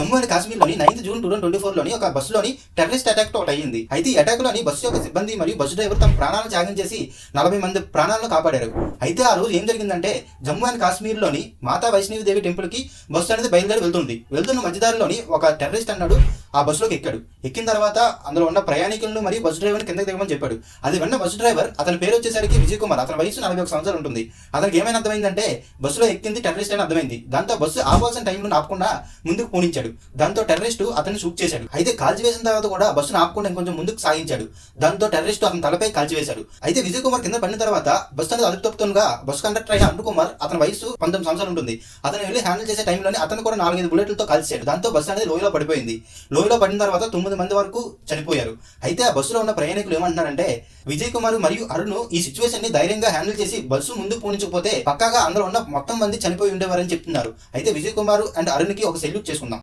Jammu and కాశ్మీర్లోని 9th June 2024లోని ఒక బస్సులోని terrorist attack ఒకటి అయ్యింది. అయితే ఈ అటాక్ లోని బస్సు యొక్క సిబ్బంది మరియు బస్సు డ్రైవర్ తమ ప్రాణాలను త్యాగం చేసి 40 మంది ప్రాణాలను కాపాడారు. అయితే ఆ రోజు ఏం జరిగిందంటే జమ్మూ అండ్ కాశ్మీర్లోని మాతా వైష్ణవి దేవి టెంపుల్ కి బస్సు అనేది బయలుదేరి వెళ్తున్న మధ్యదారిలోని ఒక టెర్రరిస్ట్ అన్నాడు ఆ బస్సులోకి ఎక్కిన తర్వాత అందులో ఉన్న ప్రయాణికులను మరియు బస్సు డ్రైవర్ కిందకి దిగమని చెప్పాడు. అది విన్న బస్సు డ్రైవర్, అతని పేరు వచ్చేసరికి విజయ్ కుమార్, అతని వయసు 41 సంవత్సరాలు ఉంటుంది. అతనికి ఏమైనా అర్థమైందంటే బస్సులో ఎక్కింది టెర్రరిస్ట్ అని అర్థమైంది. దాంతో బస్సు ఆపాల్సిన టైంలో ఆపకుండా ముందుకు పోనించాడు. దాంతో టెర్రరిస్టు అతన్ని షూట్ చేశాడు. అయితే కాల్చివేసిన తర్వాత కూడా బస్సును ఆపకుండా ఇంకొంచెం ముందుకు సాగించాడు. దాంతో టెర్రరిస్టు అతని తలపై కాల్చివేశాడు. అయితే విజయ్ కుమార్ కింద పడిన తర్వాత బస్సు అనేది అదుపు తప్పుతుండగా బస్సు కండక్టర్ అయిన అంటు కుమార్, అతని వయసు 19 సంవత్సరాలు ఉంటుంది. అతను వెళ్ళి హ్యాండిల్ చేసే టైంలోనే అతను కూడా 4-5 బుల్లెట్లతో కాల్చాడు. దాంతో బస్సు అనేది లోయలో పడిపోయింది. లోయలో పడిన తర్వాత 9 మంది వరకు చనిపోయారు. అయితే ఆ బస్సులో ఉన్న ప్రయాణికులు ఏమంటున్నారంటే విజయ్ కుమార్ మరియు అరుణ్ ఈ సిచ్యువేషన్ ని ధైర్యంగా హ్యాండిల్ చేసి బస్సు ముందుకు పోనించకపోతే పక్కాగా అందులో ఉన్న మొత్తం మంది చనిపోయి ఉండేవారని చెప్తున్నారు. అయితే విజయ్ కుమార్ అండ్ అరుణ్ కి ఒక సెల్యూట్ చేసుకుందాం.